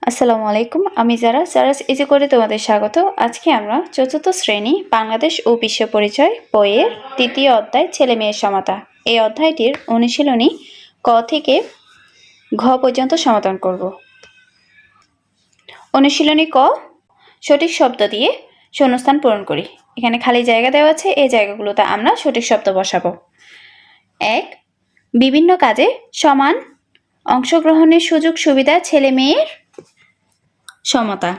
আসসালামু আলাইকুম। আমি জারাস ইজি করে তোমাদের স্বাগত। আজকে আমরা চতুর্থ শ্রেণী বাংলাদেশ ও বিশ্ব পরিচয় বইয়ের তৃতীয় অধ্যায় ছেলে মেয়ের সমতা এই অধ্যায়টির অনুশীলনী ক থেকে ঘ পর্যন্ত সমাধান করব। অনুশীলনী ক, সঠিক শব্দ দিয়ে শূন্যস্থান পূরণ করি। এখানে খালি জায়গা দেওয়া আছে, এই জায়গাগুলোতে আমরা সঠিক শব্দ বসাবো। ১. বিভিন্ন কাজে সমান অংশগ্রহণের সুযোগ সুবিধা ছেলে মেয়ের সমতা।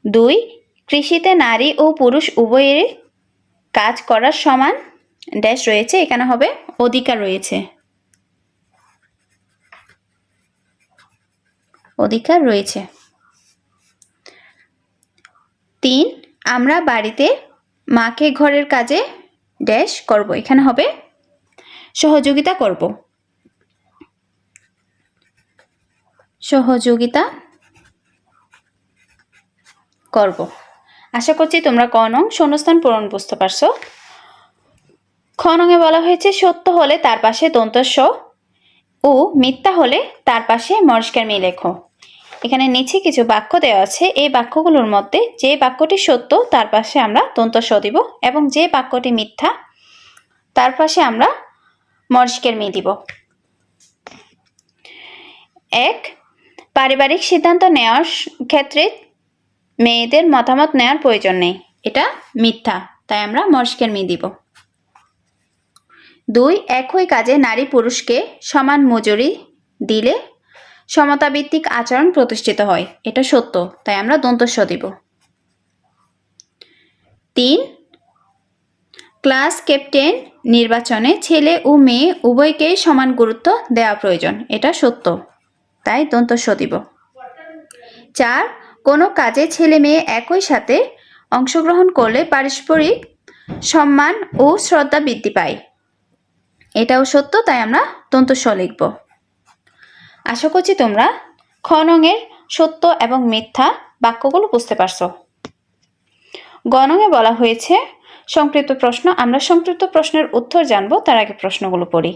২. কৃষিতে নারী ও পুরুষ উভয়ের কাজ করার সমান ড্যাশ রয়েছে, এখানে হবে অধিকার রয়েছে। অধিকার রয়েছে। ৩. আমরা বাড়িতে মাকে ঘরের কাজে ড্যাশ করব, এখানে হবে সহযোগিতা করব। সহযোগিতা করব। আশা করছি তোমরা ক নং শূন্যস্থান পূরণ বুঝতে পারছো। খ নঙে বলা হয়েছে সত্য হলে তার পাশে দন্ত স ও মিথ্যা হলে তার পাশে মরিষ্কার মি লেখো। এখানে নিচে কিছু বাক্য দেওয়া আছে, এই বাক্যগুলোর মধ্যে যে বাক্যটি সত্য তার পাশে আমরা দন্ত স দিব এবং যে বাক্যটি মিথ্যা তার পাশে আমরা মরিষ্কার মি দিব। ১. পারিবারিক সিদ্ধান্ত নেওয়ার ক্ষেত্রে মেয়েদের মতামত নেওয়ার প্রয়োজন নেই, এটা মিথ্যা, তাই আমরা মরিষ্কার মি দিব। ২. একই কাজে নারী পুরুষকে সমান মজুরি দিলে সমতাভিত্তিক আচরণ প্রতিষ্ঠিত হয়, এটা সত্য, তাই আমরা দন্ত স দিব। ৩. ক্লাস ক্যাপ্টেন নির্বাচনে ছেলে ও মেয়ে উভয়কেই সমান গুরুত্ব দেওয়া প্রয়োজন, এটা সত্য, তাই দন্ত স দিব। ৪. কোনো কাজে ছেলে মেয়ে একই সাথে অংশগ্রহণ করলে পারস্পরিক সম্মান ও শ্রদ্ধা বৃদ্ধি পায়, এটাও সত্য, তাই আমরা দন্ত স লিখব। আশা করছি তোমরা খ নঙের সত্য এবং মিথ্যা বাক্যগুলো বুঝতে পারছো। গ নঙে বলা হয়েছে সংক্ষিপ্ত প্রশ্ন। আমরা সংক্ষিপ্ত প্রশ্নের উত্তর জানবো, তার আগে প্রশ্নগুলো পড়ি।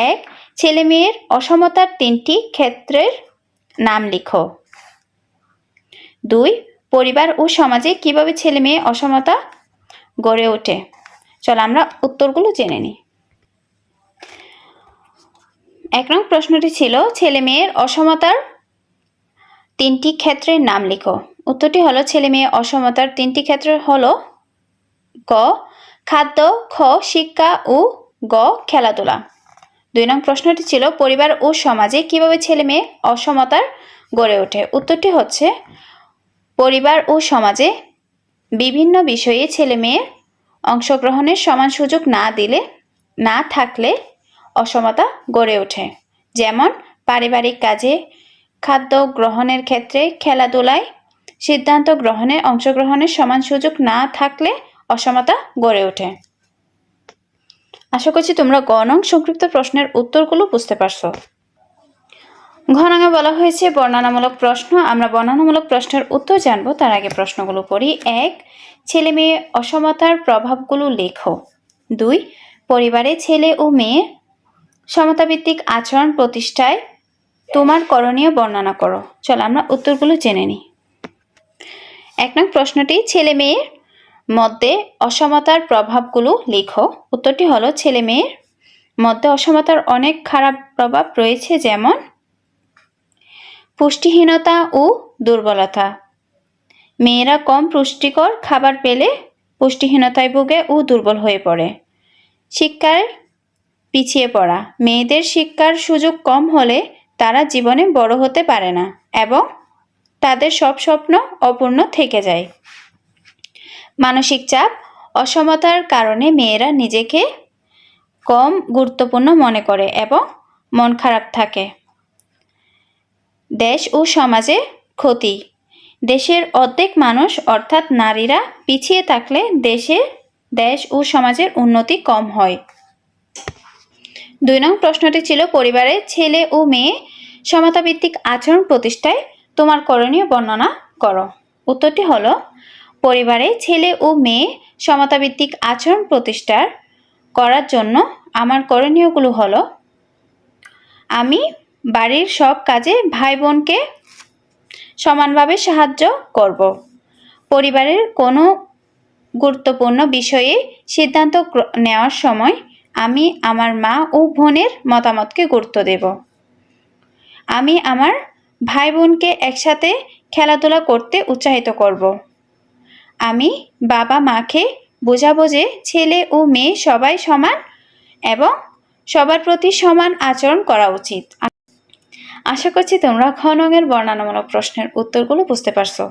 ১. ছেলে মেয়ের অসমতার ৩টি ক্ষেত্রের নাম লিখো। ২. পরিবার ও সমাজে কিভাবে ছেলে মেয়ে অসমতা গড়ে ওঠে। চলো আমরা উত্তরগুলো জেনে নিই। ১ নং প্রশ্নটি ছিল ছেলে মেয়ের অসমতার ৩টি ক্ষেত্রের নাম লিখো। উত্তরটি হলো ছেলে মেয়ে অসমতার ৩টি ক্ষেত্র হলো ক খাদ্য, খ শিক্ষা ও গ খেলাধুলা। ২ নং প্রশ্নটি ছিল পরিবার ও সমাজে কিভাবে ছেলে মেয়ে অসমতার গড়ে ওঠে। উত্তরটি হচ্ছে পরিবার ও সমাজে বিভিন্ন বিষয়ে ছেলে মেয়ের অংশগ্রহণের সমান সুযোগ না থাকলে অসমতা গড়ে ওঠে। যেমন পারিবারিক কাজে, খাদ্য গ্রহণের ক্ষেত্রে, খেলাধুলায় সিদ্ধান্ত গ্রহণে অংশগ্রহণের সমান সুযোগ না থাকলে অসমতা গড়ে ওঠে। আশা করছি তোমরা গ নং সংক্ষিপ্ত প্রশ্নের উত্তরগুলো বুঝতে পারছো। ঘ নঙে বলা হয়েছে বর্ণনামূলক প্রশ্ন। আমরা বর্ণনামূলক প্রশ্নের উত্তর জানবো, তার আগে প্রশ্নগুলো পড়ি। ১. ছেলে মেয়ে অসমতার প্রভাবগুলো লেখো। ২. পরিবারে ছেলে ও মেয়ে সমতাভিত্তিক আচরণ প্রতিষ্ঠায় তোমার করণীয় বর্ণনা করো। চলো আমরা উত্তরগুলো জেনে নিই। ১ নং প্রশ্নটি ছেলে মেয়ের মধ্যে অসমতার প্রভাবগুলো লেখো। উত্তরটি হলো ছেলে মেয়ের মধ্যে অসমতার অনেক খারাপ প্রভাব রয়েছে, যেমন পুষ্টিহীনতা ও দুর্বলতা। মেয়েরা কম পুষ্টিকর খাবার পেলে পুষ্টিহীনতায় ভোগে ও দুর্বল হয়ে পড়ে। শিক্ষায় পিছিয়ে পড়া। মেয়েদের শিক্ষার সুযোগ কম হলে তারা জীবনে বড় হতে পারে না এবং তাদের সব স্বপ্ন অপূর্ণ থেকে যায়। মানসিক চাপ। অসমতার কারণে মেয়েরা নিজেকে কম গুরুত্বপূর্ণ মনে করে এবং মন খারাপ থাকে। দেশ ও সমাজে ক্ষতি। দেশের অর্ধেক মানুষ অর্থাৎ নারীরা পিছিয়ে থাকলে দেশ ও সমাজের উন্নতি কম হয়। ২ নং প্রশ্নটি ছিল পরিবারে ছেলে ও মেয়ে সমতাভিত্তিক আচরণ প্রতিষ্ঠায় তোমার করণীয় বর্ণনা করো। উত্তরটি হলো পরিবারে ছেলে ও মেয়ে সমতাভিত্তিক আচরণ প্রতিষ্ঠার করার জন্য আমার করণীয়গুলো হলো, আমি বাড়ির সব কাজে ভাই বোনকে সমানভাবে সাহায্য করব। পরিবারের কোনো গুরুত্বপূর্ণ বিষয়ে সিদ্ধান্ত নেওয়ার সময় আমি আমার মা ও বোনের মতামতকে গুরুত্ব দেব। আমি আমার ভাই বোনকে একসাথে খেলাধুলা করতে উৎসাহিত করব। আমি বাবা মাকে বোঝাবো যে ছেলে ও মেয়ে সবাই সমান এবং সবার প্রতি সমান আচরণ করা উচিত। আশা করছি তোমরা খ নং এর বর্ণনামূলক প্রশ্নের উত্তরগুলো বুঝতে পারছো।